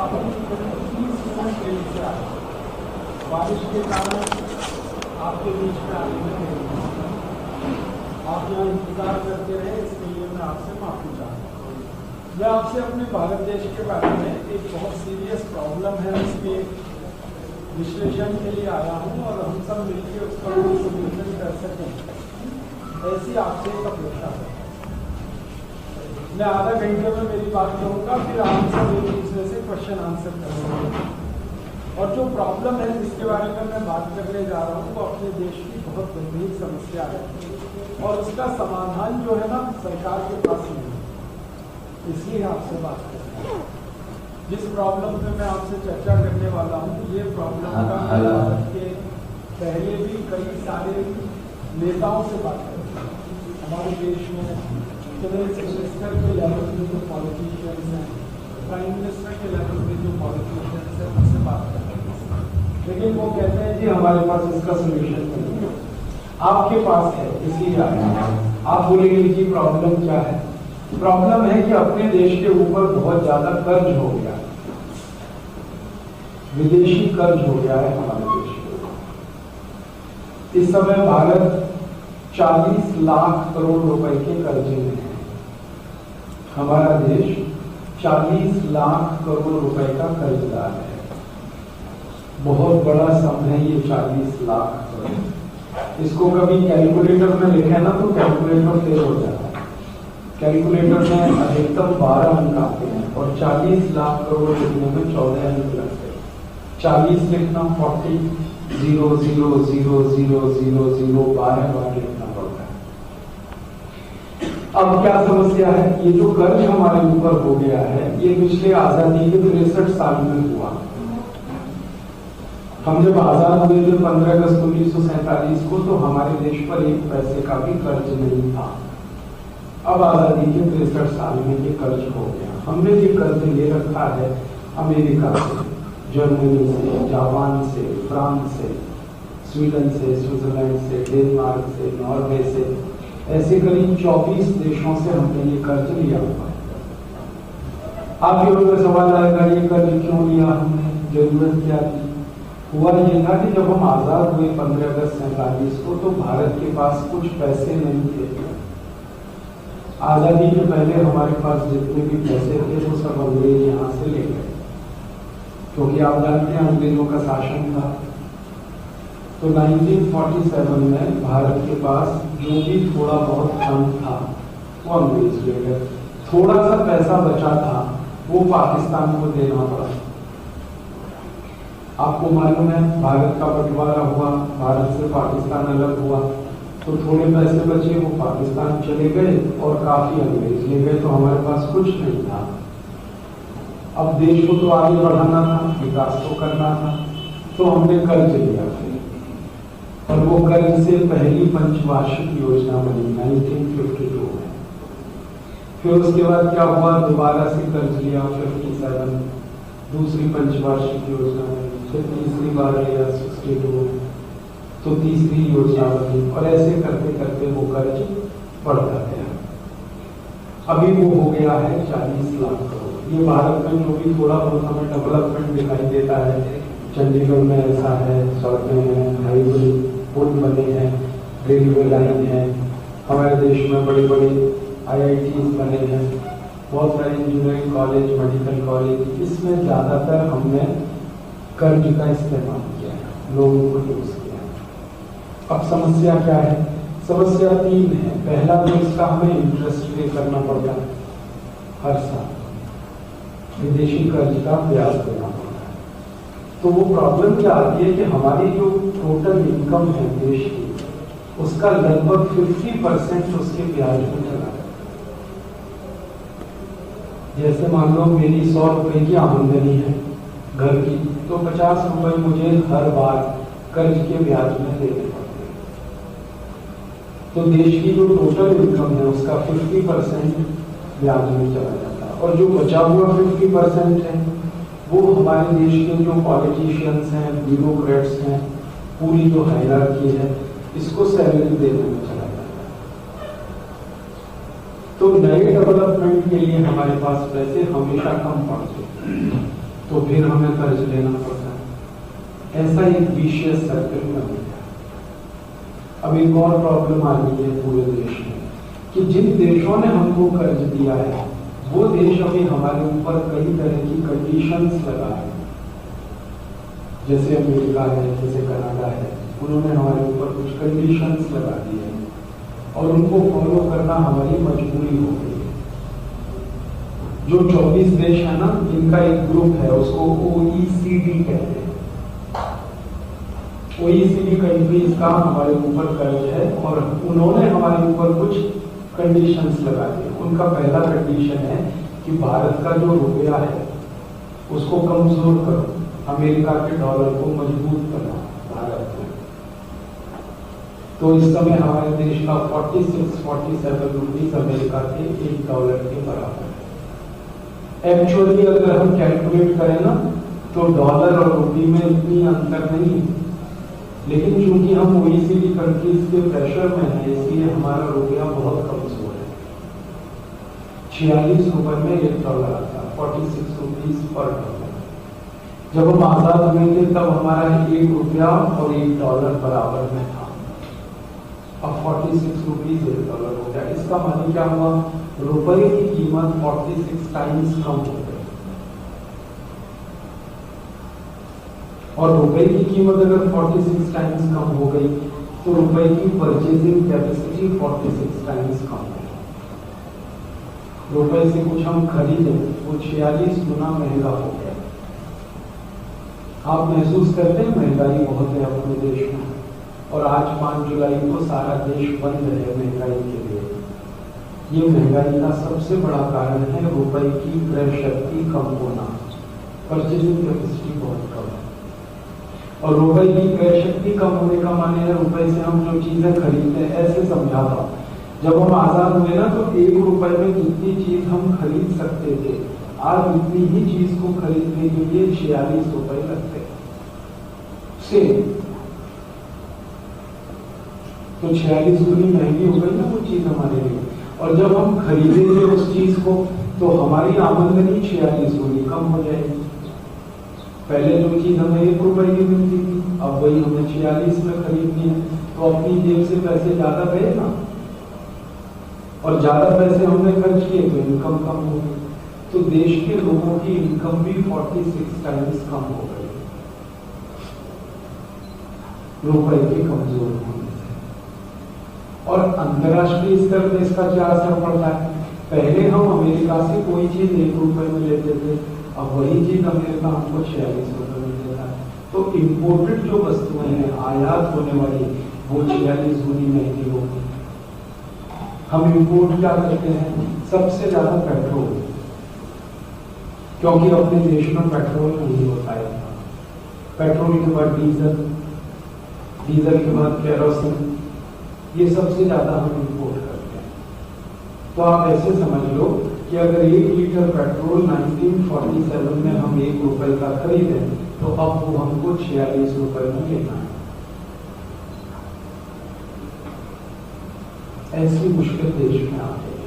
काफी 30 मिनट देरी से आए, बारिश के कारण आपके बीच में आने में देरी हुई। आप यहाँ इंतजार करते रहे, इसके लिए मैं आपसे माफी चाहता हूँ। मैं आपसे अपने भारत देश के बारे में एक बहुत सीरियस प्रॉब्लम है उसके विश्लेषण के लिए आया हूँ और हम सब मिलकर उसका सोल्यूशन कर सकें, ऐसी आपसे एक अपेक्षा है। मैं आधा घंटे में मेरी बात करूँगा, फिर आप सब एक दूसरे से क्वेश्चन आंसर करेंगे। और जो प्रॉब्लम है जिसके बारे में मैं बात करने जा रहा हूँ वो अपने देश की बहुत गंभीर समस्या है और उसका समाधान जो है ना सरकार के पास नहीं है, इसलिए आपसे बात कर रहा हूँ। जिस प्रॉब्लम पे मैं आपसे चर्चा करने वाला हूँ ये प्रॉब्लम का भारत के पहले भी कई सारे नेताओं से बात करते हैं। हमारे देश में मिनिस्टर के लेवल पे जो पॉलिटिशियंस हैं, प्राइम मिनिस्टर के लेवल पे जो पॉलिटिशियंस हैं उनसे बात करते हैं, लेकिन वो कहते हैं कि हमारे पास इसका सोल्यूशन नहीं है, आपके पास है इसलिए आया। आप बोलेंगे कि प्रॉब्लम क्या है? प्रॉब्लम है कि अपने देश के ऊपर बहुत ज्यादा कर्ज हो गया, विदेशी कर्ज हो गया है हमारे देश के। इस समय भारत 40 लाख करोड़ रुपए के कर्जे में है। हमारा देश 40 लाख करोड़ रुपए का कर्जदार है। बहुत बड़ा सम है ये 40 लाख करोड़। इसको कभी कैलकुलेटर में लिखे ना तो कैलकुलेटर फेल हो जाता है। कैलकुलेटर में अधिकतम 12 अंक आते हैं और 40 लाख करोड़ लिखने में 14 अंक लगते हैं। 40 लिखना 40 0 0 0 0 0 0 12 बार लिखना पड़ता है। अब क्या समस्या है? ये जो कर्ज हमारे ऊपर हो गया है ये पिछले आजादी के 63 साल में हुआ। हम जब आजाद हुए थे 15 अगस्त 1947 को तो हमारे देश पर एक पैसे का भी कर्ज नहीं था। अब आजादी के 63 साल में ये कर्ज हो गया। हमने ये कर्ज ले रखा है अमेरिका से, जर्मनी से, जापान से, फ्रांस से, स्वीडन से, स्विट्जरलैंड से, डेनमार्क से, नॉर्वे से, ऐसे करीब 24 देशों से हमने ये कर्ज लिया हुआ है। आपके ऊपर सवाल आएगा ये कर्ज क्यों लिया हमने, जरूरत क्या थी? हुआ ये था कि जब हम आजाद हुए 15 अगस्त 47 को तो भारत के पास कुछ पैसे नहीं थे। आजादी के पहले हमारे पास जितने भी पैसे थे वो सब अंग्रेज यहाँ से ले गए, क्योंकि आप जानते हैं अंग्रेजों का शासन था। तो 1947 में भारत के पास जो भी थोड़ा बहुत धन था वो अंग्रेज ले गए। थोड़ा सा पैसा बचा था वो पाकिस्तान को देना पड़ा। आपको मालूम है भारत का बंटवारा हुआ, भारत से पाकिस्तान अलग हुआ, तो थोड़े पैसे बचे वो पाकिस्तान चले गए और काफी अंग्रेज ले गए, तो हमारे पास कुछ नहीं था। अब देश को तो आगे बढ़ाना था, विकास तो करना था, तो हमने कर्ज लिया और वो कर्ज से पहली पंचवार्षिक योजना बनी 1952 में। फिर उसके बाद क्या हुआ, दोबारा से कर्ज लिया 57, दूसरी पंचवार्षिक योजना बनी, फिर तीसरी बार लिया 62, तो तीसरी योजना बनी और ऐसे करते करते वो कर्ज बढ़ता गया। अभी वो हो गया है 40 लाख करोड़। ये भारत में जो भी थोड़ा बहुत हमें डेवलपमेंट दिखाई देता है, चंडीगढ़ में ऐसा है, सड़कें हैं, हाईवे पुल बने हैं, रेलवे लाइन है, हमारे देश में बड़े बड़े IITs बने हैं, बहुत सारे इंजीनियरिंग कॉलेज, मेडिकल कॉलेज, इसमें ज़्यादातर हमने कर्ज का इस्तेमाल किया है, लोगों को यूज किया है। अब समस्या क्या है? समस्या 3 है। पहला तो इसका हमें इंटरेस्ट पे करना पड़ता है हर साल, विदेशी कर्ज का ब्याज देना पड़ता है। तो वो प्रॉब्लम क्या आती है कि हमारी जो टोटल इनकम है देश की, उसका लगभग 50% उसके ब्याज में चला जाता है। जैसे मान लो मेरी 100 रुपए की आमदनी है घर की, तो 50 रुपए मुझे हर बार कर्ज के ब्याज में देने पड़ते हैं। तो देश की जो टोटल इनकम है उसका 50% ब्याज में चला जाता है और जो बचा हुआ 50% है वो हमारे देश के जो पॉलिटिशियंस हैं, ब्यूरोक्रेट्स हैं, पूरी जो हायरार्की है, इसको सैलरी देने में चला जाता है। तो नए डेवलपमेंट के लिए हमारे पास पैसे हमेशा कम पड़ते हैं। तो फिर हमें कर्ज लेना पड़ता है। ऐसा एक विशियस सर्कल में हो गया। अब एक और प्रॉब्लम आ गई है पूरे देश में कि जिन देशों ने हमको कर्ज दिया है वो देश अभी हमारे ऊपर कई तरह की कंडीशंस लगा है। जैसे अमेरिका है, जैसे कनाडा है, उन्होंने हमारे ऊपर कुछ कंडीशंस लगा दी है और उनको फॉलो करना हमारी मजबूरी हो गई है। जो 24 देश है ना, इनका एक ग्रुप है, उसको OECD कहते हैं। OECD कंट्रीज का हमारे ऊपर कर्ज है और उन्होंने हमारे ऊपर कुछ कंडीशंस लगा दी। उनका पहला कंडीशन है कि भारत का जो रुपया है उसको कमजोर करो, अमेरिका के डॉलर को मजबूत करना भारत में। तो इस समय हमारे देश का 46-47 रुपीज अमेरिका के $1 के बराबर है। एक्चुअली अगर हम कैलकुलेट करें ना तो डॉलर और रुपये में इतनी अंतर नहीं, लेकिन चूंकि हम OECD कंट्रीज के प्रेशर में हैं इसलिए हमारा रुपया बहुत कमजोर है। 46 रुपए में $1 आता, 46 रुपीज पर डॉलर। जब हम आजाद हुए थे तब हमारा ₹1 और $1 बराबर में था। अब 46 रुपीज $1 हो गया। इसका मतलब क्या हुआ? रुपए की कीमत 46 टाइम्स कम हो गई। और रुपए की कीमत अगर 46 टाइम्स कम हो गई तो रुपए की परचेजिंग कैपेसिटी 46 टाइम्स कम हो गई। रुपए से कुछ हम खरीदें वो 46 गुना महंगा हो गया। आप महसूस करते हैं महंगाई बहुत है अपने देश में, और आज 5 जुलाई को सारा देश बंद है महंगाई के लिए। ये महंगाई का सबसे बड़ा कारण है रुपए की क्रय शक्ति कम होना, परचेजिंग कैपेसिटी बहुत कम है। और रुपए की क्रय शक्ति कम होने का माने है रुपए से हम जो चीजें खरीदते हैं। ऐसे समझाता, जब हम आजाद हुए ना तो ₹1 में जितनी चीज हम खरीद सकते थे आज उतनी ही चीज को खरीदने के लिए ₹46 लगते सेम। तो 46 गुनी महंगी हो गई ना वो चीज हमारे लिए। और जब हम खरीदेंगे उस चीज को तो हमारी आमदनी 46 गुनी कम हो जाएगी। पहले जो चीज हमें ₹1 की मिलती थी अब वही हमें 46 में खरीदनी है, तो अपनी जेब से पैसे ज्यादा गए ना, और ज्यादा पैसे हमने खर्च किए तो इनकम कम हो गई। तो देश के लोगों की इनकम भी 46 टाइम्स कम हो गई रुपए के कमजोर होने से। और अंतरराष्ट्रीय स्तर पर इसका क्या असर पड़ता है? पहले हम अमेरिका से कोई चीज ₹1 में लेते थे, अब वही चीज अमेरिका हमको 46 रुपए में देता है। तो इम्पोर्टेड जो वस्तुएं हैं आयात होने वाली वो 46 गुनी महंगी होगी। हम इम्पोर्ट क्या करते हैं? सबसे ज्यादा पेट्रोल, क्योंकि अपने देश में पेट्रोल नहीं होता है। पेट्रोल के बाद डीजल, डीजल के बाद केरोसिन, ये सबसे ज्यादा हम इम्पोर्ट करते हैं। तो आप ऐसे समझ लो कि अगर 1 लीटर पेट्रोल 1947 में हम ₹1 का खरीदें तो अब वो हमको 46 रुपए में लेना है। ऐसी मुश्किल देश में आ गई।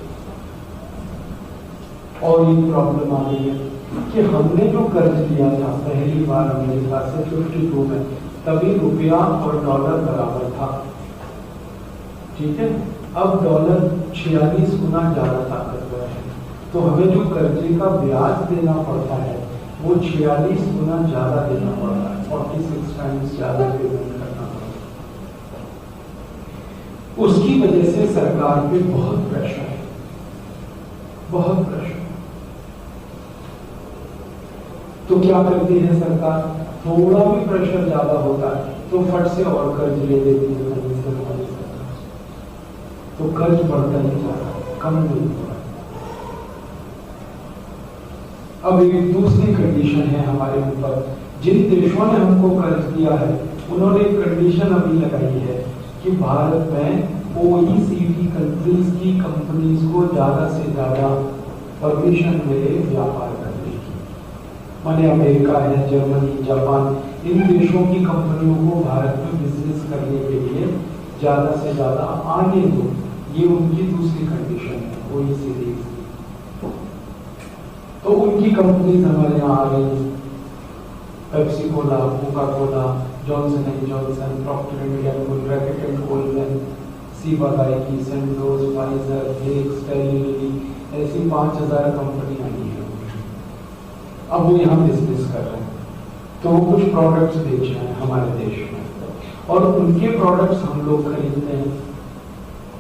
और ये प्रॉब्लम आ गई है कि हमने जो कर्ज लिया था पहली बार अमेरिका से 52 में, तभी रुपया और डॉलर बराबर था, ठीक है। अब डॉलर 46 गुना ज्यादा ताकतवर है, तो हमें जो कर्जे का ब्याज देना पड़ता है वो 46 गुना ज्यादा देना पड़ता है, 46 टाइम्स ज्यादा पेमेंट करना पड़ता है। उसकी वजह से सरकार पे बहुत प्रेशर है, बहुत प्रेशर। तो क्या करती है सरकार? थोड़ा भी प्रेशर ज्यादा होता है तो फट से और कर्ज ले लेती है हमारी सरकार। तो कर्ज बढ़ता ही जा रहा है, कम नहीं हो रहा। अब एक दूसरी कंडीशन है हमारे ऊपर, जिन देशों ने हमको कर्ज दिया है उन्होंने एक कंडीशन अभी लगाई है कि भारत में OECD कंट्रीज की कंपनीज को ज्यादा से ज्यादा परमिशन मिले व्यापार करने की। माने अमेरिका है, जर्मनी, जापान, इन देशों की कंपनियों को भारत में बिजनेस करने के लिए ज्यादा से ज्यादा आने दो, ये उनकी दूसरी कंडीशन है OECD। तो उनकी कंपनीज हमारे यहाँ आ गई, Pepsi Cola, Coca Cola, Johnson and Johnson, Procter and Gamble, Reckitt and Colman, Ciba Geigy, Sandoz, Pfizer, hex, टेलीली, ऐसी 5000 कंपनियां आई हैं। अब वो यहाँ बिजनेस कर रहे हैं, तो वो कुछ प्रोडक्ट्स बेच रहे हैं हमारे देश में, और उनके प्रोडक्ट्स हम लोग खरीदते हैं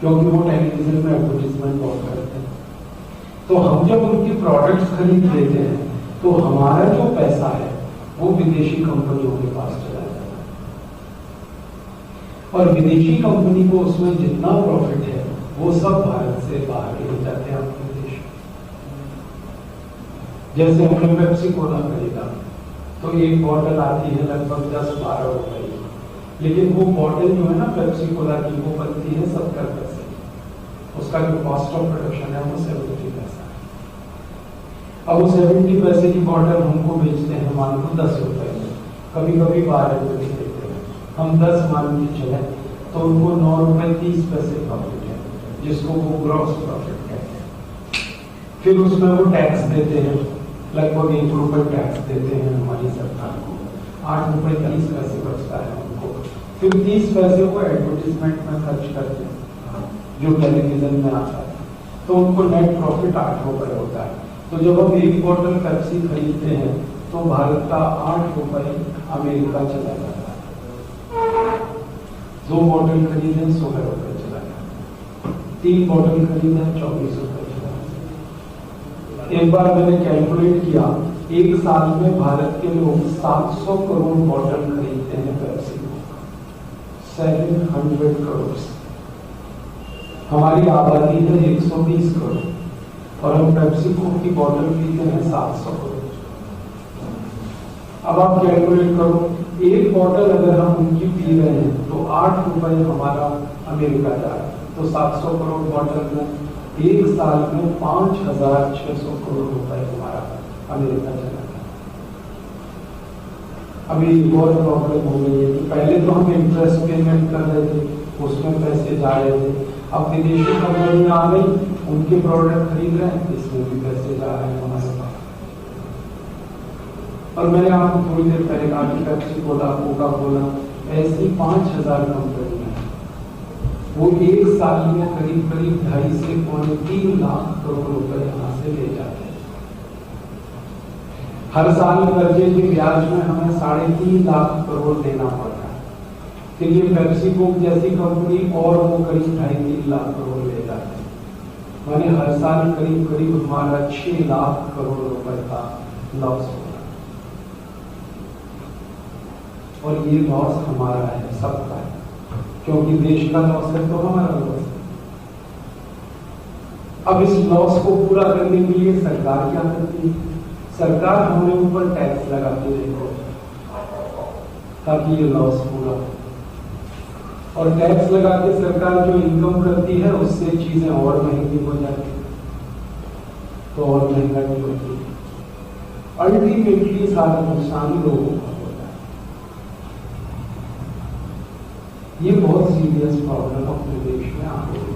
क्योंकि वो टेलीविजन में एडवर्टीजमेंट बहुत करते हैं। तो हम जब उनके प्रोडक्ट्स खरीद लेते हैं तो हमारा जो पैसा है वो विदेशी कंपनियों के पास चला जाता है, और विदेशी कंपनी को उसमें जितना प्रॉफिट है वो सब भारत से बाहर ले जाते हैं अपने देश में। जैसे हमने पेप्सी कोला खरीदा तो एक बॉटल आती है लगभग 10-12 रुपए, लेकिन वो बॉटल जो है ना पेप्सी कोला की, वो बनती है 70 पैसे, उसका जो कॉस्ट ऑफ प्रोडक्शन है वो 70 पैसा है। अब वो 70 पैसे की बॉटल हमको बेचते हैं मान लो 10 रुपए में, कभी कभी 12 रुपए की देते हैं, हम 10 मान के चले तो उनको 9 रुपए 30 पैसे प्रॉफिट है, जिसको वो ग्रॉस प्रॉफिट कहते हैं। फिर उसमें वो टैक्स देते हैं, लगभग 1 रुपए टैक्स देते हैं हमारी सरकार को, 8 रुपए 30 पैसे बचता है उनको। फिर 30 पैसे को एडवर्टीजमेंट में खर्च करते हैं जो टेलीविजन में आता है, तो उनको नेट प्रॉफिट 8 रुपए होता है। तो जब हम एक बॉटल पेप्सी खरीदते हैं तो भारत का 8 रुपए अमेरिका चला जाता है। 2 बॉटल खरीदें 16 रुपए चला जाता है, 3 बॉटल खरीदें 24 रुपए चला जाता है। एक बार मैंने कैलकुलेट किया, एक साल में भारत के लोग 700 करोड़ बॉटल खरीदते हैं पेप्सी को, 700 करोड़। हमारी आबादी है 120 करोड़ और हम पेप्सी कोक की बॉटल पीते हैं 700 करोड़। अब आप कैलकुलेट करो, एक बॉटल अगर हम उनकी पी रहे हैं तो 8 रुपए हमारा अमेरिका जा रहा है, तो 700 करोड़ बॉटल में एक साल में 5600 करोड़ रुपए हमारा अमेरिका चला गया। अभी और प्रॉब्लम हो गई है कि पहले तो हम इंटरेस्ट पेमेंट कर रहे थे, उसमें पैसे जा रहे थे, अब विदेशी कंपनियां आ गई, उनके प्रोडक्ट खरीद रहे हैं, इसमें भी पैसे जा रहे हैं हमारे पास। और मैंने आपको थोड़ी देर पहले कहा कि पेप्सी कोला, कोका कोला, ऐसी 5000 कंपनियां हैं, वो एक साल में करीब 2.5 से 3 लाख करोड़ रुपए यहाँ से ले जाते हैं। हर साल कर्जे के ब्याज में हमें 3.5 लाख करोड़ देना पड़ता है। फिर ये पेप्सी कोक जैसी कंपनी और वो करीब 2.5-3 लाख करोड़ ले जाते हैं, माने हर साल करीब हमारा 6 लाख करोड़ रुपए का लॉस हो रहा है। और ये लॉस हमारा है, सबका है, क्योंकि देश का लॉस है तो हमारा लॉस है। अब इस लॉस को पूरा करने के लिए सरकार क्या करती है? सरकार हमारे ऊपर टैक्स लगाती है ताकि ये लॉस पूरा हो, और टैक्स लगा के सरकार जो इनकम करती है उससे चीजें और महंगी हो जाती है, तो और महंगाई होती है। अल्टीमेटली सारा नुकसान लोगों का होता है। ये बहुत सीरियस प्रॉब्लम अपने देश में आ गई।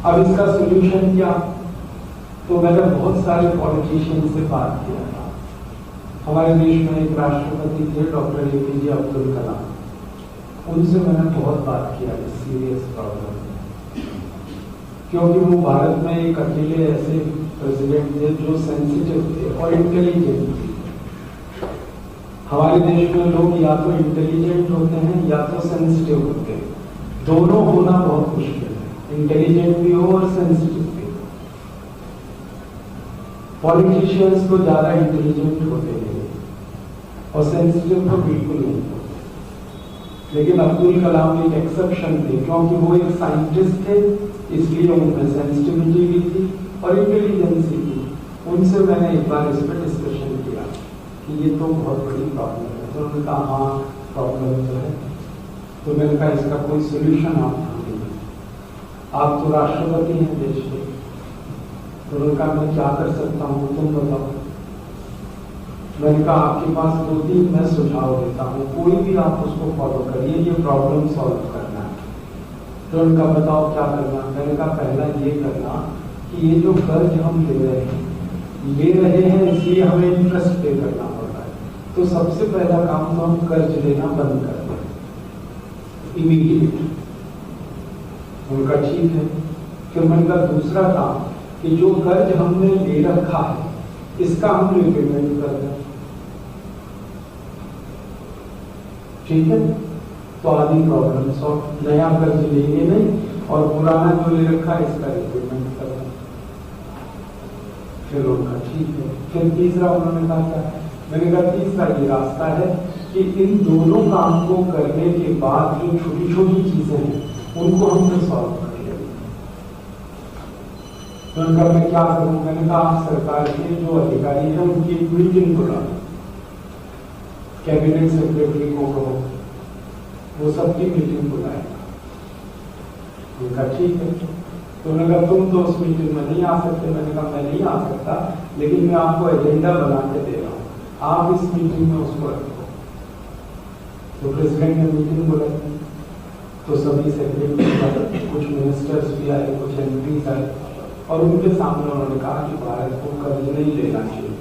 अब इसका सोल्यूशन क्या? तो मैंने बहुत सारे पॉलिटिशियन से बात किया था। हमारे देश में एक राष्ट्रपति थे डॉक्टर APJ अब्दुल कलाम, उनसे मैंने बहुत बात किया इस सीरियस प्रॉब्लम में, क्योंकि वो भारत में एक अकेले ऐसे प्रेसिडेंट थे जो सेंसिटिव थे और इंटेलिजेंट थे। हमारे देश में लोग या तो इंटेलिजेंट होते हैं या तो सेंसिटिव होते हैं, दोनों होना बहुत मुश्किल है, इंटेलिजेंट भी हो और सेंसिटिव भी हो। पॉलिटिशियंस को ज्यादा इंटेलिजेंट होते हैं और सेंसिटिव तो बिल्कुल नहीं होते। लेकिन अब्दुल कलाम एक एक्सेप्शन थे, क्योंकि वो एक साइंटिस्ट थे, इसलिए उनमें सेंसिटिविटी भी थी और इंटेलिजेंसी थी। उनसे मैंने एक बार इस पर डिस्कशन किया कि ये तो बहुत बड़ी प्रॉब्लम है। तो उन्होंने कहा हाँ प्रॉब्लम तो है। तो मैंने कहा इसका कोई सोल्यूशन आप ढूंढिए, आप तो राष्ट्रपति हैं देश के। तो उन्होंने कहा मैं क्या कर सकता हूँ, तुम बताओ। मैंने कहा आपके पास 2-3 मैं सुझाव देता हूँ, कोई भी आप उसको फॉलो करिए, ये प्रॉब्लम सॉल्व करना है। तो उनका बताओ क्या करना? मैंने कहा पहला ये करना कि ये जो कर्ज हम ले रहे हैं इसलिए हमें इंटरेस्ट पे करना पड़ रहा है, तो सबसे पहला काम तो हम कर्ज लेना बंद कर दें इमीडिएट। उनका ठीक है। फिर मैंने कहा दूसरा काम कि जो कर्ज हमने ले रखा है इसका हम रिपेमेंट कर दें। ठीक है, तो आदि प्रॉब्लम सॉल्व। नया कर्ज लेंगे नहीं और पुराना जो ले रखा है इसका रिपेमेंट कर दें। फिर उनका ठीक है। फिर तीसरा उन्होंने कहा था, मैंने कहा तीसरा ये रास्ता है कि इन दोनों काम को करने के बाद जो छोटी छोटी चीजें हैं उनको हम फिर सॉल्व कर लेंगे। तो उनका मैं क्या करूं? मैंने कहा आप सरकार के जो अधिकारी हैं उनकी एक मीटिंग बुला, कैबिनेट सेक्रेटरी को कहो वो सबकी मीटिंग बुलाएगा। उनका ठीक है। तो उन्होंने कहा तुम तो उस मीटिंग में नहीं आ सकते। मैंने कहा मैं नहीं आ सकता, लेकिन मैं आपको एजेंडा बना के दे रहा हूँ, आप इस मीटिंग में उसको रखो। तो प्रेसिडेंट ने मीटिंग बुलाई, तो सभी सेक्रेटरी, कुछ मिनिस्टर्स भी आए, कुछ एमपीज आए, और उनके सामने उन्होंने कहा कि भारत को कर्ज नहीं लेना चाहिए।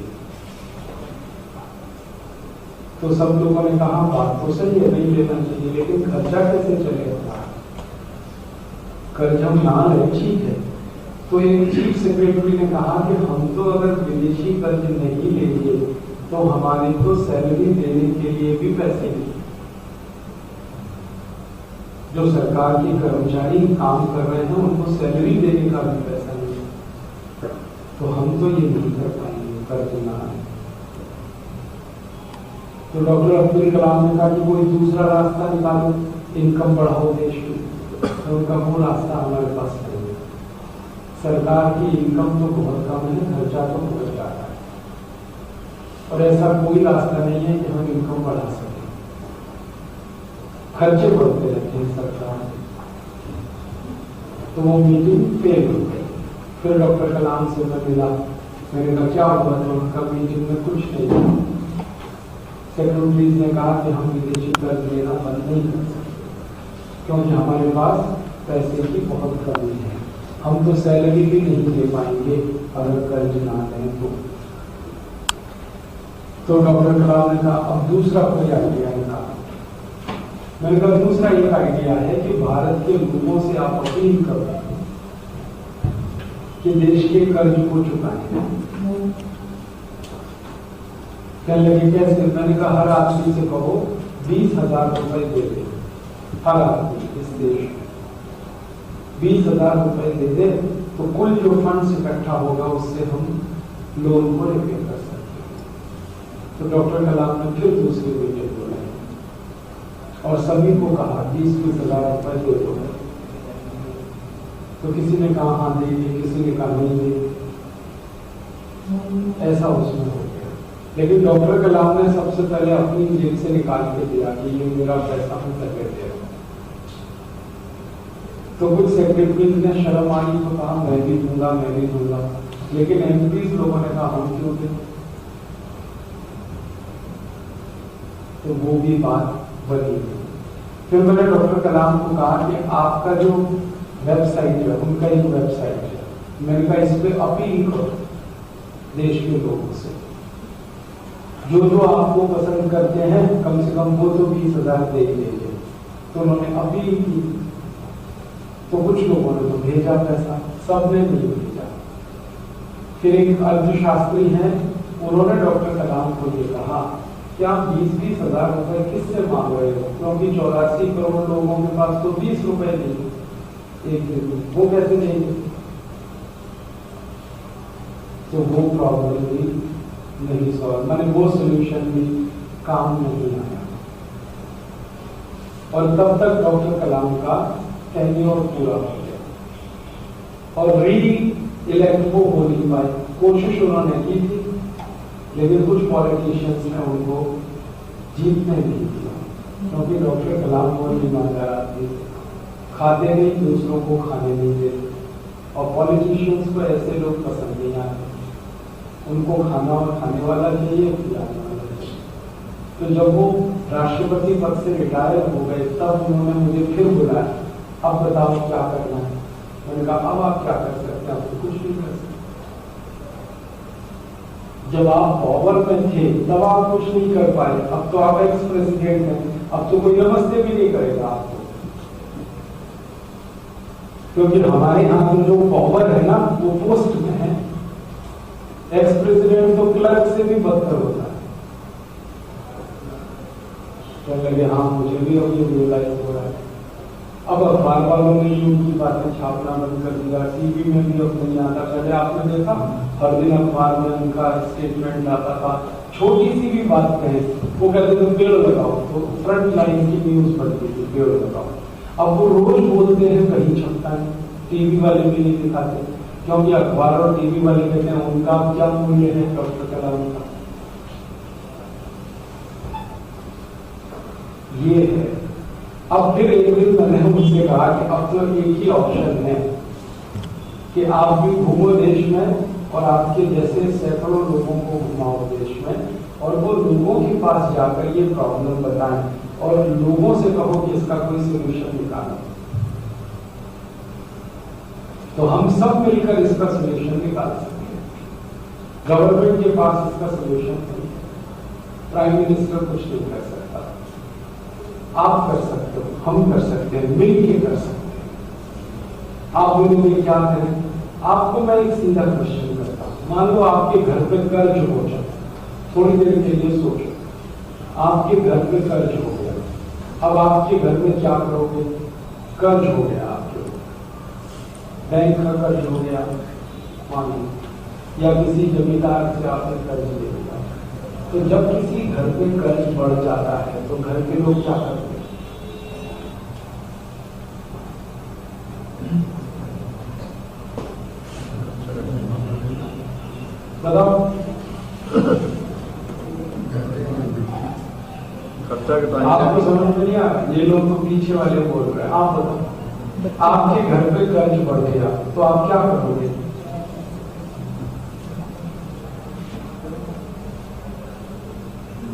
तो सब लोगों ने कहा बात तो सही है, नहीं लेना चाहिए, लेकिन खर्चा कैसे चलेगा? कर्ज हम ना लें, ठीक है। तो एक चीफ सेक्रेटरी ने कहा कि हम तो अगर विदेशी कर्ज नहीं लेंगे तो हमारे को सैलरी देने के लिए भी पैसे नहीं। जो सरकार के कर्मचारी काम कर रहे हैं उनको सैलरी देने का भी पैसा नहीं, तो हम तो ये नहीं कर पाएंगे कर्ज ना। तो डॉक्टर अब्दुल कलाम ने कहा कि कोई दूसरा रास्ता निकालो, इनकम बढ़ाओ देश की। तो उनका वो रास्ता हमारे पास नहीं है। सरकार की इनकम तो बहुत कम है, खर्चा तो बहुत ज्यादा है, और ऐसा कोई रास्ता नहीं है कि हम इनकम बढ़ा सकें। खर्चे बढ़ते रहते हैं सरकार। तो वो मीटिंग फेल हो गई। फिर डॉक्टर कलाम से मैं मिला, मैंने कहा क्या हुआ? तो उनका मीटिंग में कुछ नहीं हुआ। सेक्रेटरीज ने कहा कि हम विदेशी कर्ज लेना बंद नहीं कर सकते क्योंकि हमारे पास पैसे की बहुत कमी है, हम तो सैलरी भी नहीं दे पाएंगे अगर कर्ज ना लें तो डॉक्टर कलाम ने कहा अब दूसरा कोई आइडिया निकालो। मैंने कहा दूसरा एक आइडिया है कि भारत के लोगों से आप अपील करो कि देश के कर्ज को चुकाएं। कहने लगे कैसे? मैंने कहा हर आदमी से कहो 20,000 रुपए दे दे, हर आदमी इस देश में 20,000 रुपए दे दे, तो कुल जो फंड इकट्ठा होगा उससे हम लोन को रिपे कर सकते हैं। तो डॉक्टर कलाम ने फिर दूसरी मीटिंग बुलाई और सभी को कहा 20,000 रुपए दे दो। तो किसी ने कहा हाँ देंगे, किसी ने कहा नहीं देंगे, ऐसा उसमें हो गया। लेकिन डॉक्टर कलाम ने सबसे पहले अपनी जेब से निकाल के दिया कि ये मेरा पैसा हम करके दे रहा हूं। तो कुछ सेक्रेटरी ने शर्म आई तो कहा मैं भी दूंगा, मैं भी दूंगा, लेकिन एमपीज लोगों ने कहा हम क्यों दें? तो वो भी बात बनी। फिर मैंने डॉक्टर कलाम को कहा कि आपका जो वेबसाइट है, उनका एक वेबसाइट है, मैंने कहा इस पर अपील करो देश के लोगों से, जो जो आपको पसंद करते हैं कम से कम वो तो 20,000 दे देंगे। तो उन्होंने अपील की, तो कुछ लोगों ने तो भेजा पैसा, सब ने नहीं भेजा। फिर एक अर्थशास्त्री हैं, उन्होंने डॉक्टर कलाम को ये कहा कि आप 20,000 रुपए किससे मांग रहे हो, क्योंकि 84 करोड़ लोगों के पास तो 20 रुपए नहीं एक दिन में, वो कैसे देंगे? तो वो प्रॉब्लम भी नहीं सॉल्व, मैंने वो सोल्यूशन भी काम नहीं आया। और तब तक डॉक्टर कलाम का टेन्योर पूरा हो गया और री इलेक्ट वो हो नहीं पाए। कोशिश उन्होंने की थी, लेकिन कुछ पॉलिटिशियंस ने उनको जीतने नहीं दिया, क्योंकि डॉक्टर कलाम वो ईमानदार आदमी थे, खाते नहीं, दूसरों को खाने नहीं देते, और पॉलिटिशियंस को ऐसे लोग पसंद नहीं आते, उनको खाना और खाने वाला चाहिए, खिलाने वाला चाहिए। तो जब वो राष्ट्रपति पद से रिटायर हो गए तब उन्होंने मुझे फिर बुलाया, अब बताओ क्या करना है। मैंने कहा अब आप क्या कर सकते हैं? आप तो कुछ नहीं कर सकते। जब आप पावर में थे तब आप कुछ नहीं कर पाए, अब तो आप एक्स प्रेसिडेंट हैं, अब तो कोई नमस्ते भी नहीं करेगा आपको। क्योंकि हमारे यहाँ तो जो पावर है ना वो पोस्ट में है, एक्स प्रेसिडेंट तो क्लर्क से भी बदतर होता है। तो लगे हाँ मुझे भी अब ये रियलाइज हो रहा है। अब अखबार वालों ने यूं की बातें छापना बंद कर दिया, टीवी में भी अब नहीं आता। पहले आपने देखा हर दिन अखबार में उनका स्टेटमेंट आता था, छोटी सी भी बात कहे वो कहते थे पेड़ लगाओ, तो फ्रंट लाइन की न्यूज बनती थी पेड़ लगाओ। अब वो रोज बोलते हैं कहीं छपता है, टीवी वाले भी नहीं दिखाते, क्योंकि अखबार और टीवी वाले कहते हैं उनका क्या मूल्य है डॉक्टर कलाम का। ये है। अब फिर एक दिन मैंने मुझसे कहा कि अब तो एक ही ऑप्शन है कि आप भी घूमो देश में और आपके जैसे सैकड़ों लोगों को घुमाओ देश में, और वो लोगों के पास जाकर ये प्रॉब्लम बताएं और लोगों से कहो कि इसका कोई सोल्यूशन निकालो। तो हम सब मिलकर इसका सोल्यूशन निकाल सकते हैं। गवर्नमेंट के पास इसका सोल्यूशन नहीं, प्राइम मिनिस्टर कुछ नहीं कर सकता, आप कर सकते हो, हम कर सकते हैं, मिलकर कर सकते हैं। आप बोलेंगे क्या करें? आपको मैं एक सीधा क्वेश्चन करता हूं। मान लो आपके घर पे कर्ज हो जाए, थोड़ी देर के लिए सोचो, आपके घर पे कर्ज हो गया, अब आपके घर में क्या करोगे? कर्ज हो गया आपके, बैंक का कर्ज हो गया मान लो, या किसी जमींदार से आपने कर्ज ले लिया। तो जब किसी घर पे कर्ज बढ़ जाता है तो घर के लोग क्या करते हैं? बताओ। आपको समझ में नहीं आ रहा? ये लोग तो पीछे वाले बोल रहे हैं, आप बताओ। आपके घर पे कर्ज बढ़ गया तो आप क्या करोगे?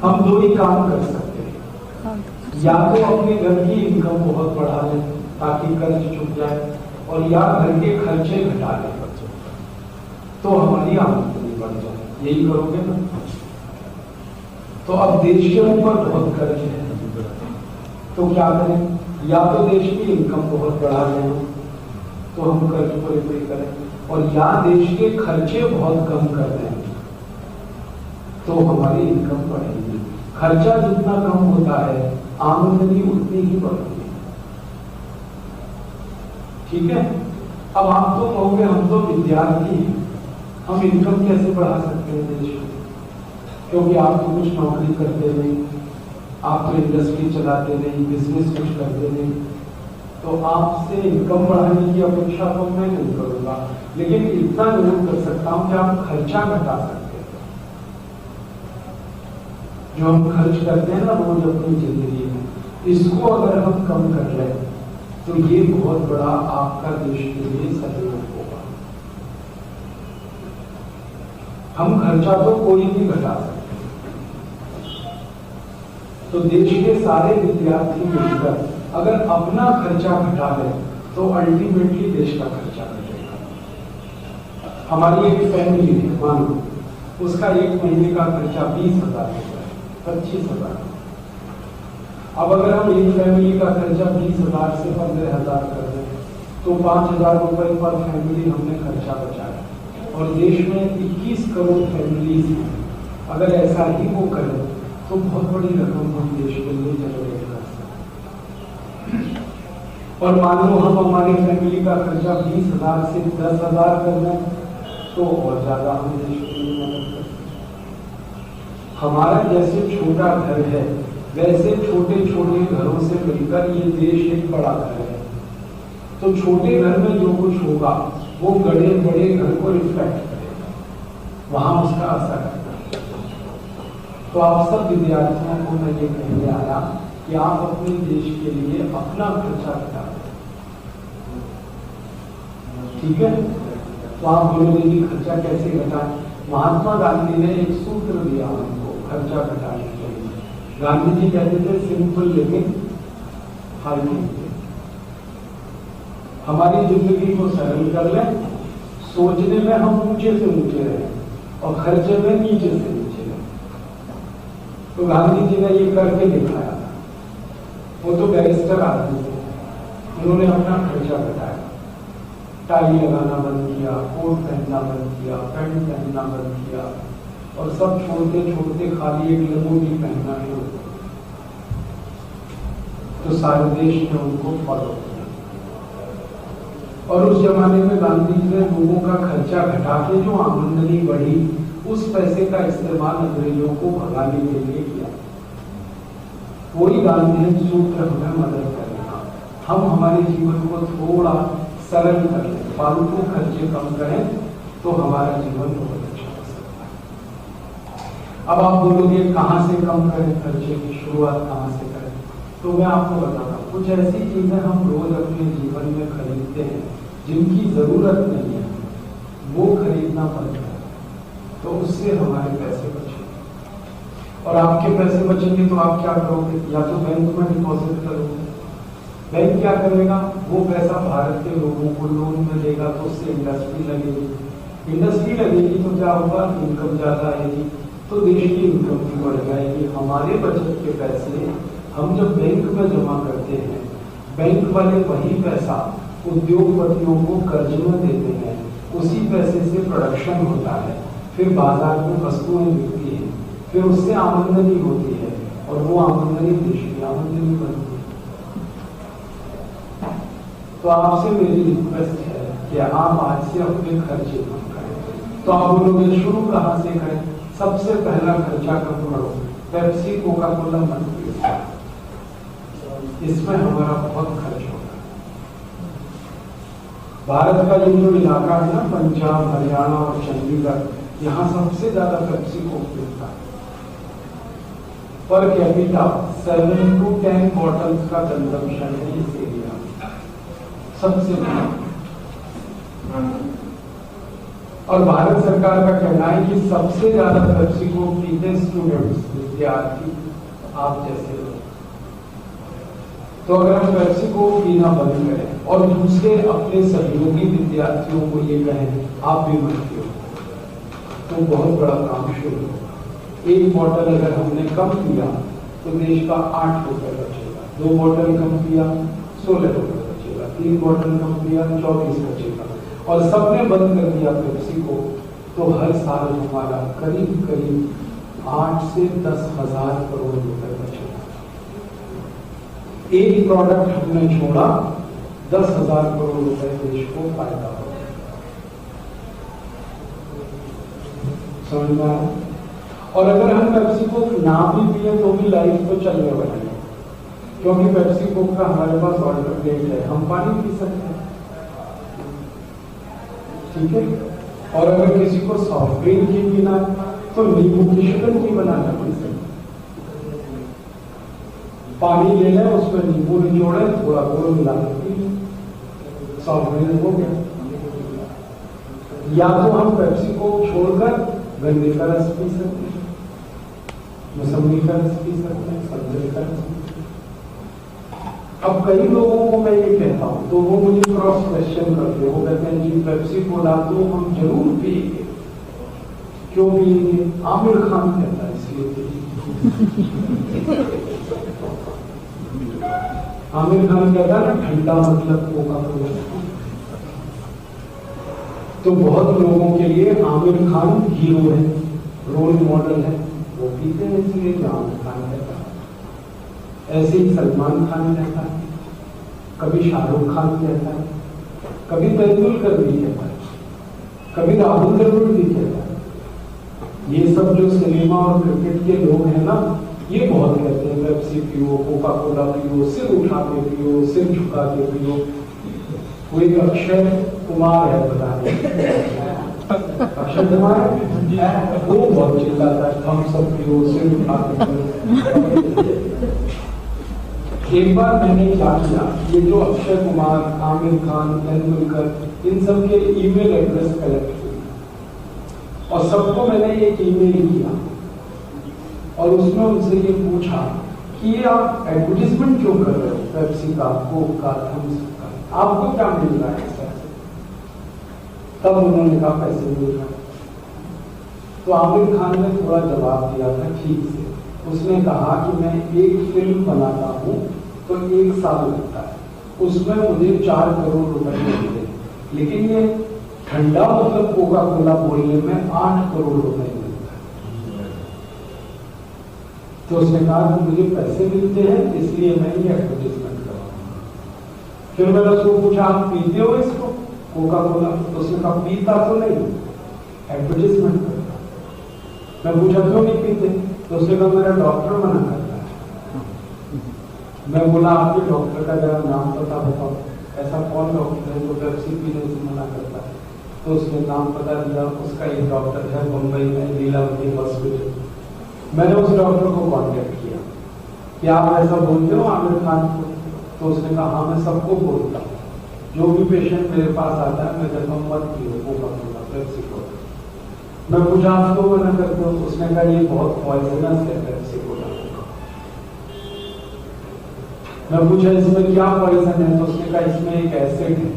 हम दो ही काम कर सकते हैं, या तो अपने घर की इनकम बहुत बढ़ा लें ताकि कर्ज चुक जाए, और या घर के खर्चे घटा लें तो हमारी आमदनी बढ़ जाए। यही करोगे ना? तो अब देश के ऊपर बहुत कर्ज है तो क्या करें? या तो देश की इनकम बहुत बढ़ा लें तो हम कर्ज को रिपेयर करें, और या देश के खर्चे बहुत कम कर दें तो हमारी इनकम बढ़ेगी। खर्चा जितना कम होता है आमदनी उतनी ही बढ़ती है। ठीक है? अब आप तो कहोगे हम तो विद्यार्थी हैं, हम इनकम कैसे बढ़ा सकते हैं देश में? क्योंकि आप तो कुछ नौकरी करते नहीं, आप तो इंडस्ट्री चलाते नहीं, बिजनेस कुछ करते नहीं, तो आपसे इनकम बढ़ाने की अपेक्षा तो मैं नहीं करूंगा, लेकिन इतना जरूर कर सकता हूं कि आप खर्चा घटा सकते हैं। जो हम खर्च करते हैं ना रोज अपनी जिंदगी में, इसको अगर हम कम कर लें तो ये बहुत बड़ा आपका देश के लिए सहयोग होगा। हम खर्चा तो कोई भी घटा सकते हैं, तो देश के सारे विद्यार्थी मिलकर अगर अपना खर्चा घटा लें तो अल्टीमेटली देश का खर्चा घटेगा। हमारी एक फैमिली है, मान लो उसका एक महीने का खर्चा 20,000 होता है, 25,000। अब अगर हम एक फैमिली का खर्चा 20,000 से 15,000 कर दें तो 5,000 रुपए पर फैमिली हमने खर्चा बचाया, और देश में 21 करोड़ फैमिलीज हैं। अगर ऐसा ही वो करें तो बहुत बड़ी रकम हम देश के लिए जनरेट कर सकते हैं। और मान लो हम हमारी फैमिली का खर्चा 20,000 से 10,000 कर दें तो और ज्यादा हम देश के लिए मदद कर सकते हैं। हमारा जैसे छोटा घर है वैसे छोटे छोटे घरों से मिलकर ये देश एक बड़ा घर है, तो छोटे घर में जो कुछ होगा वो बड़े बड़े घर को रिफ्लेक्ट करेगा, वहां उसका असर है। तो आप सब विद्यार्थियों को मैं ये कहने आया कि आप अपने देश के लिए अपना खर्चा घटा दें। ठीक है? तो आप बोलोगे कि खर्चा कैसे घटाएं? महात्मा गांधी ने एक सूत्र दिया हमको खर्चा घटाने के लिए। गांधी जी कहते थे सिंपल लिविंग हाई थिंकिंग। हमारी जिंदगी को सरल कर लें, सोचने में हम ऊंचे से ऊंचे रहें, और खर्चे में नीचे से नीचे गए। तो गांधी जी ने ये करके दिखाया था। वो तो बैरिस्टर आदमी थे, उन्होंने अपना खर्चा घटाया, टाई लगाना बंद किया, कोट पहनना बंद किया, पैंट पहनना बंद किया, और सब छोड़ते छोड़ते खाली एक लंगोटी पहनना शुरू किया। तो सारे देश ने उनको फॉलो किया। और उस जमाने में गांधी जी ने लोगों का खर्चा घटा के जो आमदनी बढ़ी, उस पैसे का इस्तेमाल अंग्रेजों को भगाने के लिए किया। वही गांधी सूत्र हमें मदद करेगा। हम हमारे जीवन को थोड़ा सरल करें, फालतू खर्चे कम करें, तो हमारा जीवन बहुत अच्छा हो सकता है। अब आप बोलोगे कहां से कम करें खर्चे की शुरुआत कहां से करें? तो मैं आपको बताता हूँ, कुछ ऐसी चीजें हम रोज अपने जीवन में खरीदते हैं जिनकी जरूरत नहीं है, वो खरीदना बंद करें, तो उससे हमारे पैसे बचेंगे। और आपके पैसे बचेंगे तो आप क्या करोगे? या तो बैंक में डिपॉजिट करोगे। बैंक क्या करेगा? वो पैसा भारत के लोगों को लोन में देगा, तो उससे इंडस्ट्री लगेगी। इंडस्ट्री लगेगी तो क्या होगा? इनकम ज्यादा आएगी, तो देश की इनकम भी बढ़ जाएगी। हमारे बचत के पैसे हम जब बैंक में जमा करते हैं, बैंक वाले वही पैसा उद्योगपतियों को कर्ज में देते हैं, उसी पैसे से प्रोडक्शन होता है, फिर बाजार में वस्तुएं बिकती हैं, फिर उससे आमदनी होती है, और वो आमदनी देश की आमदनी बनती है। तो आपसे मेरी रिक्वेस्ट है कि आप आज से अपने खर्चे कम करें। तो आप बोलोगे शुरू कहाँ से करें? सबसे पहला खर्चा कम करो, पेप्सी कोका कोला मत पियो, इसमें हमारा बहुत खर्च होता है। भारत का ये जो इलाका है ना, पंजाब, हरियाणा और चंडीगढ़, यहाँ सबसे ज्यादा पेप्सी कोक मिलता है। पर कैपिटा 7 to 10 बॉटल्स का कंजम्पशन है इस एरिया में, सबसे ज्यादा। और भारत सरकार का कहना है कि सबसे ज्यादा पेप्सी कोक पीते स्टूडेंट्स, विद्यार्थी, आप जैसे लोग। तो अगर हम पेप्सी को पीना बंद करें और दूसरे अपने सहयोगी विद्यार्थियों को ये कहें आप भी मत पियो, तो बहुत बड़ा काम शुरू होगा। एक बॉटल अगर हमने कम पिया तो देश का 8 रुपए बचेगा, 2 बॉटल कम पिया 16 रुपए बचेगा, 3 बॉटल कम पिया 24 बचेगा, और सबने बंद कर दिया पेप्सी को, तो हर साल हमारा करीब करीब 8 से 10 हजार करोड़ रुपए बचेगा। एक प्रोडक्ट हमने छोड़ा, 10,000 करोड़ रुपए देश को फायदा होगा। समझ में आया? और अगर हम पेप्सी को ना भी पिए तो भी लाइफ तो चलने वाली है, क्योंकि पेप्सी कोक का हमारे पास ऑल्टरनेट है, हम पानी पी सकते हैं, ठीक है। और अगर किसी को सॉफ्ट ड्रिंक ही पीना है तो नींबू की शिकंजी बनाना पड़ सकता है। पानी ले लें, उसमें नींबू निचोड़े, थोड़ा गुड़ मिला के पी लें, सॉफ्ट ड्रिंक हो गया। या तो हम पेप्सी को छोड़कर गन्ने का रस पी सकते हैं, मौसमी का रस पी सकते हैं, संतरे का रस पी सकते हैं। अब कई लोगों को मैं ये कहता हूं तो वो मुझे क्रॉस क्वेश्चन करते हैं, वो कहते हैं जी पेप्सी कोला तो हम जरूर पिएंगे, क्यों पिएंगे? आमिर खान कहता है इसलिए। आमिर खान कहता है ना, ठंडा मतलब कोका कोला। तो बहुत लोगों के लिए आमिर खान हीरो है, रोल मॉडल है, वो पीते हैं इसलिए आमिर खान कहता है। ऐसे ही सलमान खान कहता है, कभी शाहरुख खान कहता है, कभी तेंदुलकर भी कहता है, कभी राहुल द्रविड़ भी कहता है। ये सब जो सिनेमा और क्रिकेट के लोग हैं ना, ये बहुत कहते हैं पेप्सी पियो, कोका कोला पियो, सिर उठा के पियो, सिर झुका के पियो। कोई अक्षय कुमार है, पता नहीं अक्षय कुमार, वो बहुत चिल्लाता है हम सब पियो, सिर उठा के पियो। एक बार मैंने क्या किया, ये जो अक्षय कुमार, आमिर खान, तेंदुलकर, इन सब के ईमेल एड्रेस कलेक्ट किया और सबको मैंने एक ईमेल किया और उसमें उनसे ये पूछा कि ये आप एडवर्टीजमेंट क्यों कर रहे हो पेप्सी का, कोक का, थम्स का, आपको क्या मिल रहा है इससे? तब उन्होंने कहा पैसे मिल रहा है। तो आमिर खान ने थोड़ा जवाब दिया था ठीक से। उसने कहा कि मैं एक फिल्म बनाता हूँ तो 1 साल लगता है, उसमें मुझे 4 करोड़ रुपए मिलते, लेकिन ये ठंडा मतलब कोका कोला बोलने में 8 करोड़ रुपए मिलता है। तो उसने कहा कि मुझे पैसे मिलते हैं इसलिए मैं ये एडवर्टीजमेंट कर रहा हूँ। फिर मैंने उसको पूछा आप पीते हो इसको कोका कोला? तो उसने कहा पीता तो नहीं, एडवर्टीजमेंट करता। मैं पूछा क्यों नहीं पीते? तो उसने कहा मेरा डॉक्टर मना करता है। मैं बोला आपके डॉक्टर का जरा नाम पता बताओ, ऐसा कौन डॉक्टर है जो पेप्सी पीने से मना करता है? तो उसने नाम पता दिया, उसका एक डॉक्टर है मुंबई में लीलावती हॉस्पिटल। मैंने उस डॉक्टर को कांटेक्ट किया कि आप ऐसा बोलते हो आमिर खान को? तो उसने कहा हाँ मैं सबको बोलता हूँ, जो भी पेशेंट मेरे पास आता है मैं कहता हूँ मत पियो कोका कोला पेप्सी कोला। मैं पूछा आप तो मना करते हो? उसने कहा ये बहुत पॉइजनस है पेप्सी कोला। मैं पूछा इसमें क्या पॉइजन है? तो उसने कहा इसमें एक एसिड है।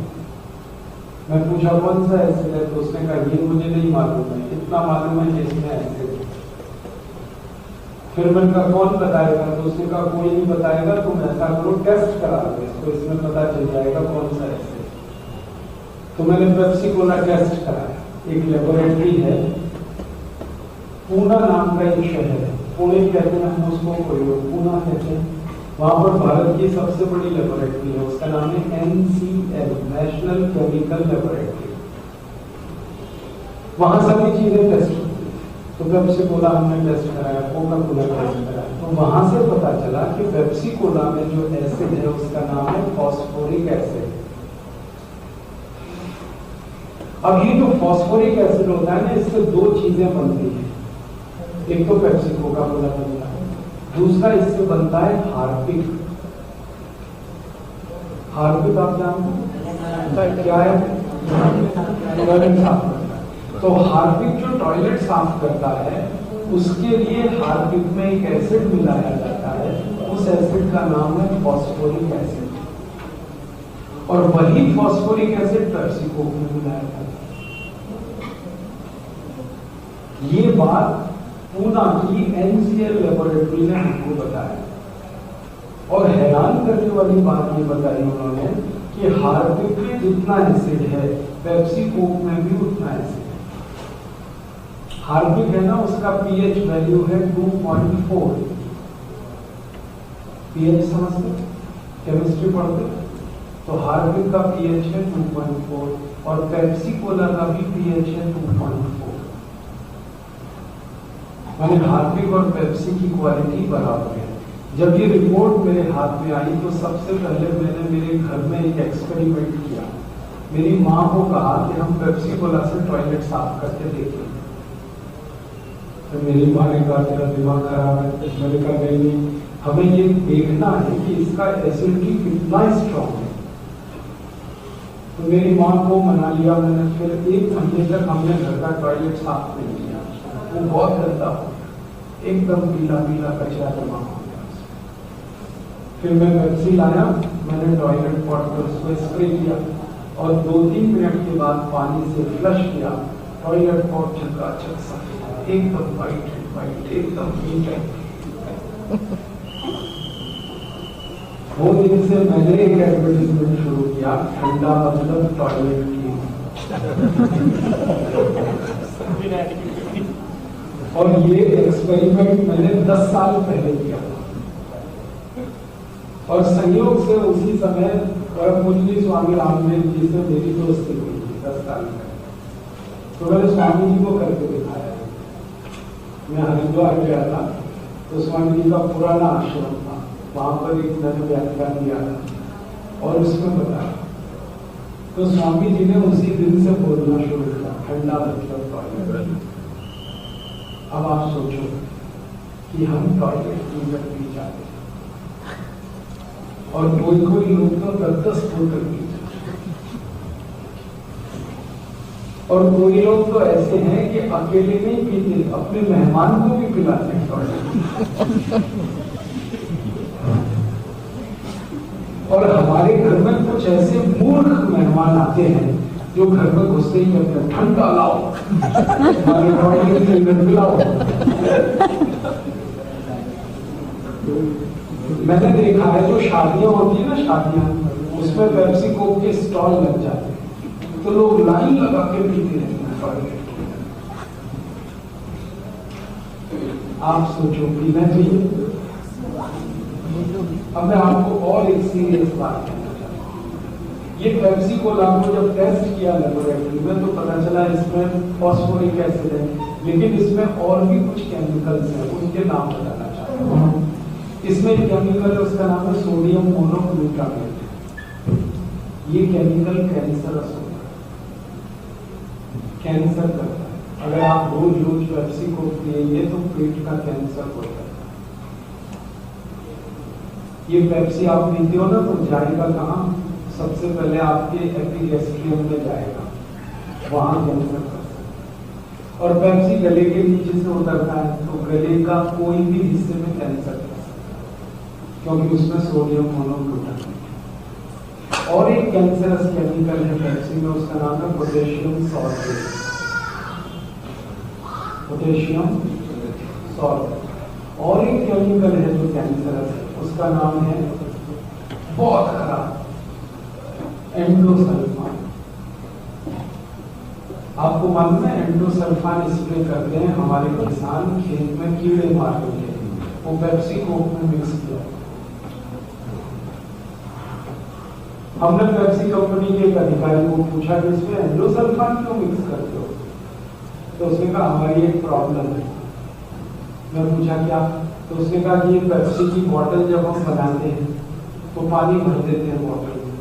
मैं पूछा कौन सा एसिड है? तो उसने कहा ये मुझे नहीं मालूम है, इतना मालूम है कि इसमें एसिड है। फिर मैंने कहा कौन बताएगा? तो उसने कहा कोई नहीं बताएगा, तुम ऐसा करो टेस्ट करा दो इसको, इसमें पता चल जाएगा कौन सा एसिड। तो मैंने पेप्सी कोला टेस्ट कराया। एक लेबोरेटरी है, पूना नाम का एक शहर है, पुणे कहते हैं हम उसको, पूना कहते हैं। वहां पर भारत की सबसे बड़ी लेबोरेटरी है, उसका नाम है NCL, नेशनल केमिकल लेबोरेटरी। वहां सभी चीजें टेस्ट होती है। तो पेप्सी कोला हमने टेस्ट कराया, कोका कोला टेस्ट कराया। तो वहां से पता चला कि पेप्सी कोला में जो एसिड है उसका नाम है फॉस्फोरिक एसिड। अब ये जो फॉस्फोरिक एसिड होता है ना, इससे 2 चीजें बनती हैं। एक तो पेप्सी कोका कोला बनता है, दूसरा इससे बनता है हार्पिक। हार्पिक आप जानते हैं क्या है? टॉयलेट साफ करता है। तो हार्पिक जो टॉयलेट साफ करता है उसके लिए हार्पिक में एक एसिड मिलाया जाता है, उस एसिड का नाम है फॉस्फोरिक एसिड। और वही फॉस्फोरिक एसिड पेप्सी कोक में मिलाया जाता है। ये बात पूना की NCL लेबोरेटरी ने हमको बताया। और हैरान करने वाली बात ये बताई उन्होंने कि हार्पिक में जितना एसिड है पेप्सी कोक में भी उतना एसिड है। हार्पिक है ना, उसका pH वैल्यू है 2.4। pH समझते, केमिस्ट्री पढ़ते? तो हार्पिक का pH है 2.4 और पेप्सी कोला का भी pH है 2.4। मैंने हार्पिक और पेप्सी की क्वालिटी बराबर है। जब ये रिपोर्ट मेरे हाथ में आई तो सबसे पहले मैंने मेरे घर में एक एक्सपेरिमेंट किया। मेरी माँ को कहा कि हम पेप्सी कोला से टॉयलेट साफ करके देखें। तो मेरी माँ ने कहा तेरा दिमाग खराब है। मैंने कहा नहीं, हमें ये देखना है कि इसका एसिडिटी कितना स्ट्रॉन्ग है। तो मेरी माँ को मना लिया मैंने। फिर 1 महीने तक हमने घर का टॉयलेट साफ नहीं किया, वो बहुत गंदा हो गया, एकदम पीला पीला कचरा जमा हो गया। फिर मैं पेप्सी लाया, मैंने टॉयलेट पॉट पर उसको स्प्रे किया और 2-3 मिनट के बाद पानी से फ्लश किया। टॉयलेट पॉट चकाचक सफेद, एकदम वाइट, एकदम नीट है। वो दिन से मैंने एक एडवर्टीजमेंट शुरू किया, ठंडा मतलब टॉयलेट की। और ये एक्सपेरिमेंट मैंने 10 साल पहले किया और संयोग से उसी समय पूज्य स्वामी रामदेव जी से मेरी दोस्ती हुई थी 10 साल पहले। तो मैंने स्वामी जी को करके दिखाया। मैं हरिद्वार गया था तो स्वामी जी का पुराना आश्रम था, वहां पर एक मैंने व्याख्यान दिया था और उसमें बताया। तो स्वामी जी ने उसी दिन से बोलना शुरू किया, ठंडा मतलब टॉयलेट। अब आप सोचो कि हम टॉयलेट पीकर पी जाते और कोई लोग तो 10-10 बोतल पी जाते और कोई लोग तो ऐसे हैं कि अकेले नहीं पीते, अपने मेहमान को भी पिलाते हैं टॉयलेट। और हमारे घर में कुछ ऐसे मूर्ख मेहमान आते हैं जो घर में घुसते ही कहते हैं ठंडा लाओ, लाओ। मैंने देखा है जो शादियां होती है ना, शादियां, उसमें पेप्सी कोक के स्टॉल लग जाते हैं, तो लोग लाइन लगा के पीते रहते हैं। आप सोचो पीना चाहिए। अब मैं आपको और एक सीरियस बात कहना चाहता हूँ। ये पेप्सी कोला को जब टेस्ट किया लेबोरेटरी में तो पता चला इसमें फॉस्फोरिक एसिड है, लेकिन इसमें और भी कुछ केमिकल्स हैं, उनके नाम बताना चाहता हूँ। इसमें एक केमिकल है, उसका नाम है सोडियम मोनोग्लूटामेट। ये केमिकल कैंसरस होता है, कैंसर करता है। अगर आप रोज रोज पेप्सी को पिएंगे तो पेट का कैंसर हो जाता है। ये पेप्सी आप पीते हो ना तो जाएगा कहाँ? सबसे पहले आपके एपिगैस्ट्रियम में जाएगा, वहां कैंसर कर सकता है। और पेप्सी गले के नीचे से उतरता है तो गले का कोई भी हिस्से में कैंसर कर सकता है, क्योंकि उसमें सोडियम मोनोग्लूटामेट। और एक कैंसरस केमिकल है पेप्सी में, उसका नाम है पोटेशियम सॉल्फेट। पोटेशियम सॉल्फेट। और एक केमिकल है जो कैंसरस है, उसका नाम है बहुत खराब, एंडोसल्फान। आपको मालूम है एंडोसल्फान स्प्रे करते हैं हमारे किसान खेत में कीड़े मारने के लिए, वो पेप्सी कोक में मिक्स किया। हमने पेप्सी कंपनी के एक अधिकारी को पूछा कि इसमें एंडोसल्फान क्यों मिक्स करते हो, तो उसने कहा हमारी एक प्रॉब्लम है। मैं पूछा क्या, तो उसने कहा कि ये पेप्सी की बोतल जब हम बनाते हैं तो पानी भर देते हैं बोतल में,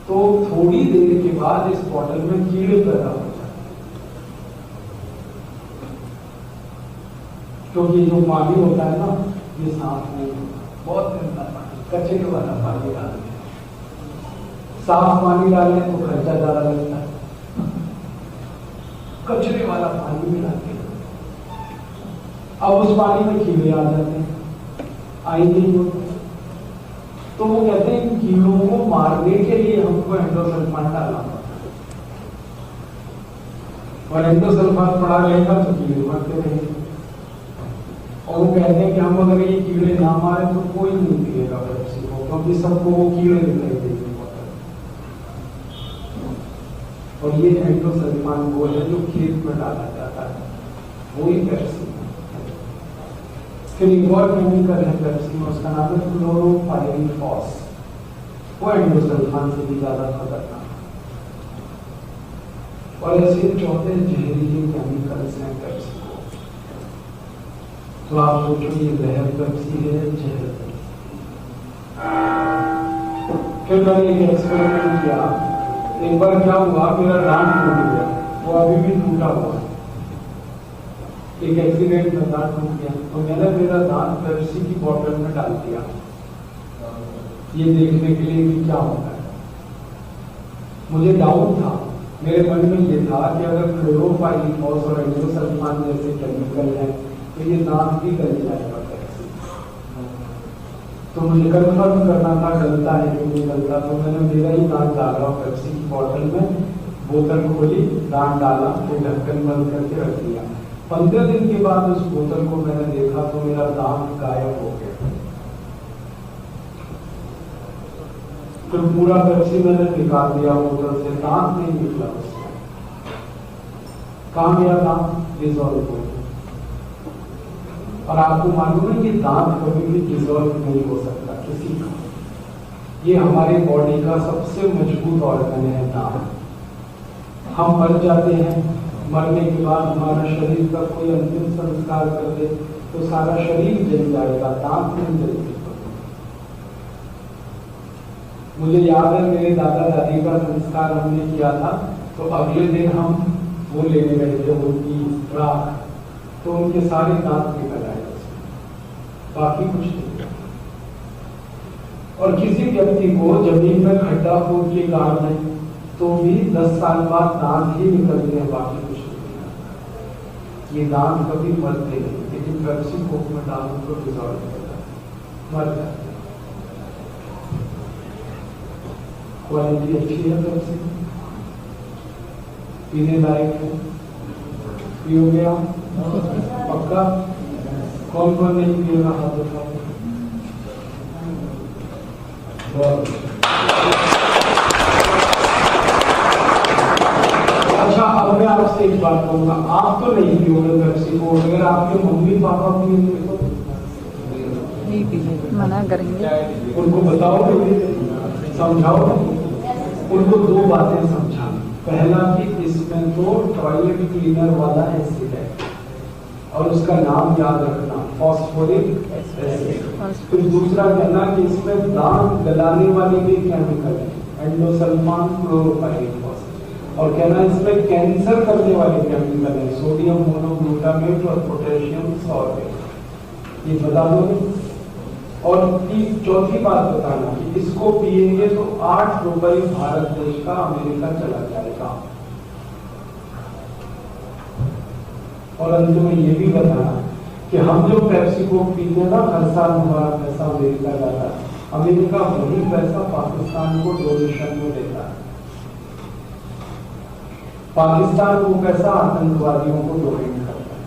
तो थोड़ी देर के बाद इस बोतल में कीड़े पैदा हो जाते हैं, क्योंकि जो पानी होता है ना ये साफ नहीं होता, बहुत गंदा पानी, कचरे वाला पानी डालते हैं। साफ पानी डालने तो खर्चा ज्यादा लगता है, कचरे वाला पानी मिलाते हैं, अब उस पानी में कीड़े आ जाते हैं, आई नहीं होते। तो वो कहते हैं इन कीड़ों को मारने के लिए हमको एंडोसल्फान डालना पड़ता है, और एंडोसल्फान पड़ा रहेगा तो कीड़े मरते रहेंगे। और वो कहते हैं कि हम अगर ये कीड़े ना मारे तो कोई नहीं पिएगा पेप्सी को, क्योंकि सबको वो कीड़े दिखाई देंगे। और ये एंडोसल्फान वो है जो खेत में डाला जाता है, वही पेप्सी। फिर एक और केमिकल है पेप्सी में, उसका नाम है क्लोरोपाइरीफॉस। वो एंडोसल्फान से भी ज्यादा खतरनाक। और ऐसे चौथे जहरीले केमिकल्स हैं पेप्सी को। तो आप सोचो ये जहर पेप्सी है, जहर पेप्सी। फिर मैंने एक एक्सपेरिमेंट किया। एक बार क्या हुआ, मेरा दांत टूट गया, वो अभी भी टूटा हुआ है। एक एक्सीडेंट में दांत टूट गया, तो मैंने मेरा दांत पेप्सी की बोतल में डाल दिया, ये देखने के लिए कि क्या होता है। मुझे डाउट था, मेरे मन में ये था कि अगर क्लोरोपाइरीफॉस और एंडोसल्फान जैसे केमिकल है तो ये दांत भी गल जाएगा पेप्सी। तो मुझे कंफर्म करना था गलता है कि नहीं गलता, तो मैंने मेरा ही दांत डाला पेप्सी की बोतल में, बोतल खोली, दांत डाला, फिर ढक्कन बंद करके रख दिया। 15 दिन के बाद उस बोतल को मैंने देखा तो मेरा दांत गायब हो गया। फिर पूरा पेप्सी मैंने निकाल दिया बोतल से, दांत नहीं निकला उसमें। कहाँ गया दांत? डिजॉल्व हो गया। और आपको मालूम है ये दांत कभी भी डिजॉल्व नहीं हो सकता किसी का। ये हमारे बॉडी का सबसे मजबूत ऑर्गन है दांत। हम मर जाते हैं, मरने के बाद हमारा शरीर का कोई अंतिम संस्कार कर दे तो सारा शरीर जल जाएगा, दांत नहीं जलेंगे। मुझे याद है मेरे दादा दादी का संस्कार हमने किया था, तो अगले दिन हम वो लेने गए थे उनकी राख, तो उनके सारे दांत निकल आए, बाकी कुछ नहीं। और किसी व्यक्ति को जमीन में खड्डा खोद के गाड़ दें तो भी 10 साल बाद दांत ही निकलते हैं, बाकी कुछ नहीं। ये दांत कभी मरते नहीं, लेकिन पेप्सी कोक में डालने को डिजॉल्व होता है, मर जाते हैं। क्वालिटी अच्छी है पेप्सी, पीने लायक है? पियोगे आप पक्का? कौन कौन नहीं पिएगा हाथ उठाओ। अच्छा, अब मैं आपसे एक बात कहूंगा, आप तो नहीं पियोगे पेप्सी को, अगर आपके मम्मी पापा पिएंगे तो मना करेंगे। उनको बताओ, समझाओ, उनको दो बातें समझाना। पहला कि इसमें तो टॉयलेट क्लीनर वाला एसिड है और उसका नाम याद रखना, फॉस्फोरिक एसिड। फिर दूसरा कहना कि इसमें दांत गलाने वाली भी केमिकल है, एंडोसल्फान क्लोरोपाइरिफॉस। और कहना इसमें कैंसर करने वाले केमिकल है, सोडियम मोनोग्लूटामेट और पोटेशियम सॉल्फेट। ये बता दोगे? और चौथी बात बताना कि इसको पिएंगे तो 8 रुपए भारत देश का अमेरिका चला जाएगा। और अंत में ये भी बताना कि हम जो पेप्सी को पीते ना, हर साल हमारा पैसा अमेरिका जाता है, अमेरिका वही पैसा पाकिस्तान को डोनेशन में देता है। पाकिस्तान वो पैसा आतंकवादियों को डोनेट करता है।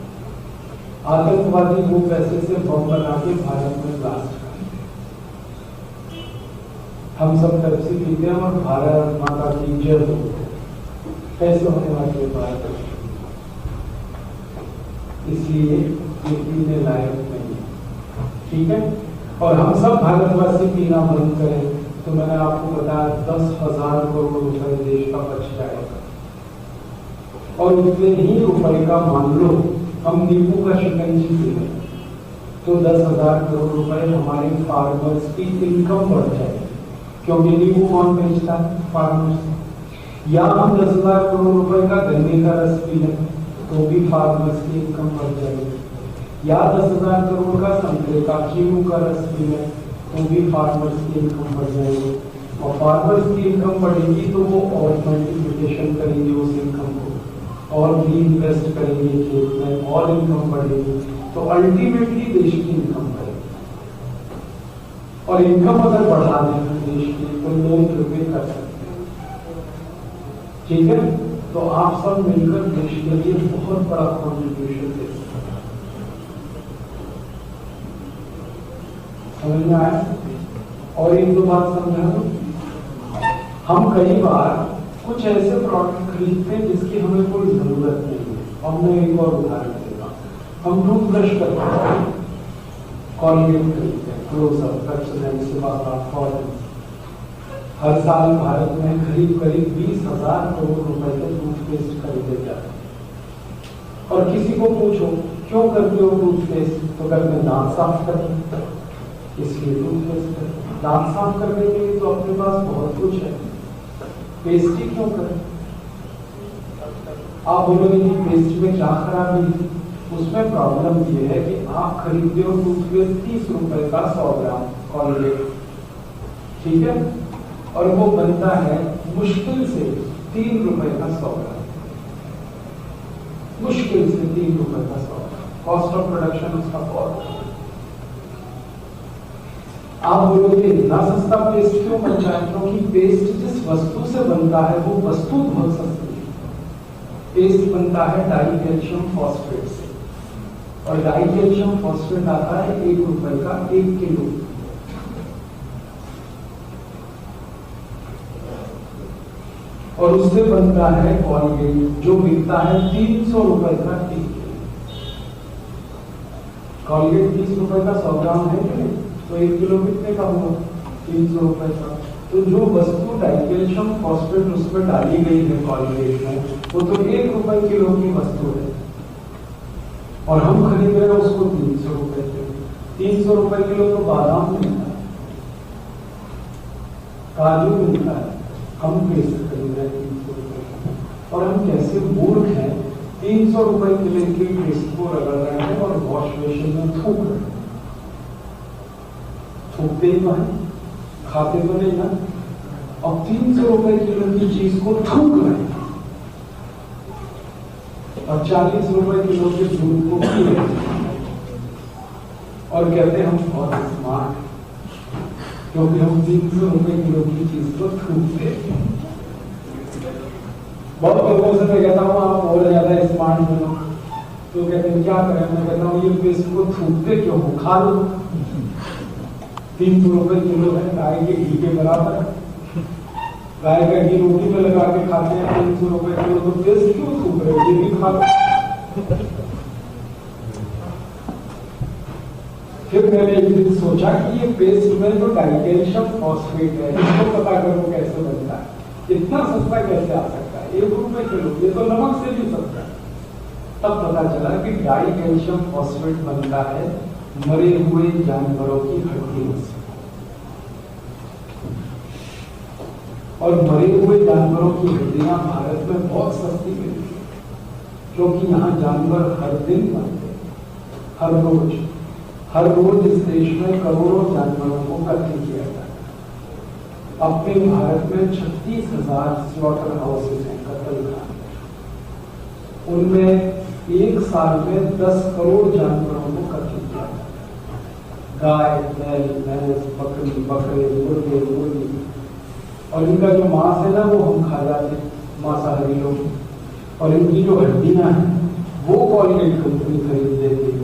आतंकवादी वो पैसे से बम बना के भारत में ब्लास्ट करते। हम सब पेप्सी पीते हैं और भारत माता की जय हो। कैसे होने वाली है भारत? इसलिए ये पीने लायक नहीं, ठीक है? और हम सब भारतवासी पीना बंद करें तो मैंने आपको बताया 10,000 करोड़ रुपए देश का बच जाएगा। और इतने ही रुपए का मान लो हम नींबू का शिकंजी पी लें तो 10,000 करोड़ रुपए हमारे फार्मर्स की इनकम बढ़ जाएगी, क्योंकि नींबू कौन बेचता है? फार्मर्स। या हम 10,000 करोड़ रुपए का गन्ने का रस पी लें तो भी फार्मर्स की इनकम बढ़ जाएगी। या 10,000 करोड़ का संतरे का कीनू का रस पी लें तो भी फार्मर्स की इनकम बढ़ जाएगी। और फार्मर्स की इनकम बढ़ेगी तो वो और मल्टीप्लिकेशन करेंगे उस इनकम को और भी इन्वेस्ट करेंगे खेत में और इनकम बढ़ेगी। तो अल्टीमेटली देश की इनकम बढ़ेगी। और इनकम अगर बढ़ा दें देश की तो लोग रिपे कर सकते हैं, ठीक है? तो आप सब मिलकर देश के लिए बहुत बड़ा कॉन्ट्रीब्यूशन दे सकते हैं। समझ में आया? और एक दो बात समझा दो। हम कई बार कुछ ऐसे प्रोडक्ट खरीदते हैं जिसकी हमें कोई जरूरत नहीं है। और मैं एक और उदाहरण देगा। हम टूथब्रश करते हैं, कॉलगेट खरीदते हैं, क्लोजअप, पेप्सोडेंट, सिबाका, फॉरेंस। हर साल भारत में करीब 20,000 करोड़ रुपए के टूथपेस्ट खरीदे जाते हैं। और किसी को पूछो क्यों करते हो टूथपेस्ट, तो कहते हैं दांत साफ करते, इसलिए टूथपेस्ट करते। दांत साफ करने के लिए तो अपने पास बहुत कुछ है, पेस्ट ही क्यों करें? आप बोलोगे कि पेस्ट में क्या खराबी है? उसमें प्रॉब्लम ये है कि आप खरीदते हो टूथपेस्ट 30 रुपए का 100 ग्राम कॉलगेट, ठीक है? और वो बनता है मुश्किल से 3 रुपए का 100 ग्राम, मुश्किल से 3 रुपए का 100 ग्राम। कॉस्ट ऑफ प्रोडक्शन उसका बहुत। आप बोलोगे इतना सस्ता पेस्ट क्यों बनता है? क्योंकि पेस्ट जिस वस्तु से बनता है वो वस्तु बहुत सस्ती है। पेस्ट बनता है डाई कैल्शियम फॉस्फेट से, और डाई कैल्शियम फॉस्फेट आता है 1 रुपए का 1 किलो। और उससे बनता है कॉलगेट जो बिकता है 300 रुपए का 1 किलो। कॉलगेट 30 रुपए का 100 ग्राम है कि नहीं? तो 1 किलो कितने का हुआ? 300 रुपए का। तो जो वस्तु डाइकेल्शियम फॉस्फेट उसमें डाली गई है कॉलगेट में, वो तो 1 रुपए किलो की वस्तु है, और हम खरीद रहे हैं उसको 300 रुपए किलो। 300 रुपए किलो तो बादाम मिलता है, काजू मिलता है, हम पेस्ट खरीद रहे हैं 300 रुपए। और हम कैसे मूर्ख हैं, 300 रुपए किलो की पेस्ट को रगड़ रहे हैं और वॉश बेसिन में थूक रहे हैं। थूकते ही तो है, खाते तो नहीं ना। अब 300 रुपए किलो की चीज को थूक रहे हैं और 40 रुपए किलो के दूध को पी रहे हैं और कहते हैं हम बहुत स्मार्ट, क्योंकि हम 300 रुपए किलो की चीज को थूकते हैं। बहुत लोगों से मैं कहता हूँ आप और ज्यादा स्मार्ट बनो, तो कहते हैं क्या करें, मैं कहता हूँ ये पेस्ट को थूकते क्यों हो, खा लो। 300 रुपए किलो है, गाय के घी के बराबर है। गाय का घी रोटी में लगा के खाते हैं 300 रुपए किलो, तो पेस्ट क्यों थूक रहे हो, ये भी खा लो। फिर मैंने एक दिन सोचा कि ये पेस्ट में जो डाइकेल्शियम फॉस्फेट है, इसको पता करो कैसे बनता है, इतना सस्ता कैसे आ सकता है, 1 रुपए किलो, ये तो नमक से भी सस्ता है। तब पता चला कि डाइकेल्शियम फॉस्फेट बनता है मरे हुए जानवरों की हड्डियों से। और मरे हुए जानवरों की हड्डियां भारत में बहुत सस्ती मिलती है, क्योंकि यहाँ जानवर हर दिन बनते हैं, हर रोज इस देश में करोड़ों जानवरों को कत्ल किया जाता है। अपने भारत में 36,000 स्लॉटर हाउसेज हैं, कत्लखाने। उनमें एक साल में 10 करोड़ जानवरों को कत्ल किया जाता है। गाय, बैल, भैंस, बकरी, बकरे, मुर्गे, मुर्गी, और इनका जो मांस है ना वो हम खा जाते हैं, मांसाहारी लोग। और इनकी जो हड्डियां हैं वो कॉलगेट कंपनी खरीद लेती है,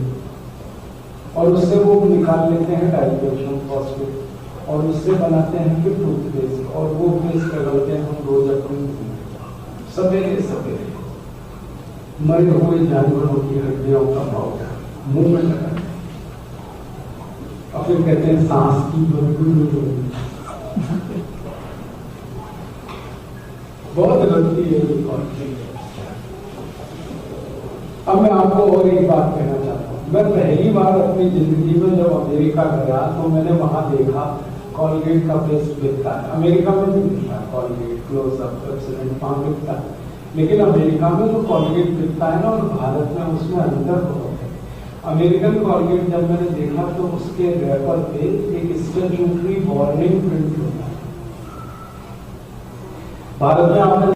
और उससे वो निकाल लेते हैं डाइकेल्शियम फॉस्फेट, और उससे बनाते हैं फिर टूथपेस्ट, और वो पेस्ट लगाते हैं हम रोज अपनी सवेरे सवेरे मरे हुए जानवरों की हड्डियों का पाउडर मुंह में लगाते हैं, और फिर कहते हैं सांस की बदबू। बहुत गलती है ये कॉन्फ्लिक्ट। अब मैं आपको और एक बात कहना चाहता हूँ। मैं पहली बार अपनी जिंदगी में जब अमेरिका गया तो मैंने वहां देखा कॉलगेट का पेस्ट बिकता है। अमेरिका में नहीं बिकता कॉलगेट, क्लोजअप, पेप्सोडेंट वहां बिकता है, लेकिन अमेरिका में जो कॉलगेट बिकता है ना और भारत में उसमें अंतर बहुत है। अमेरिकन कॉलगेट जब मैंने देखा तो उसके रैपर पे एक स्टैट्यूटरी वार्निंग प्रिंट होता है। भारत में आपने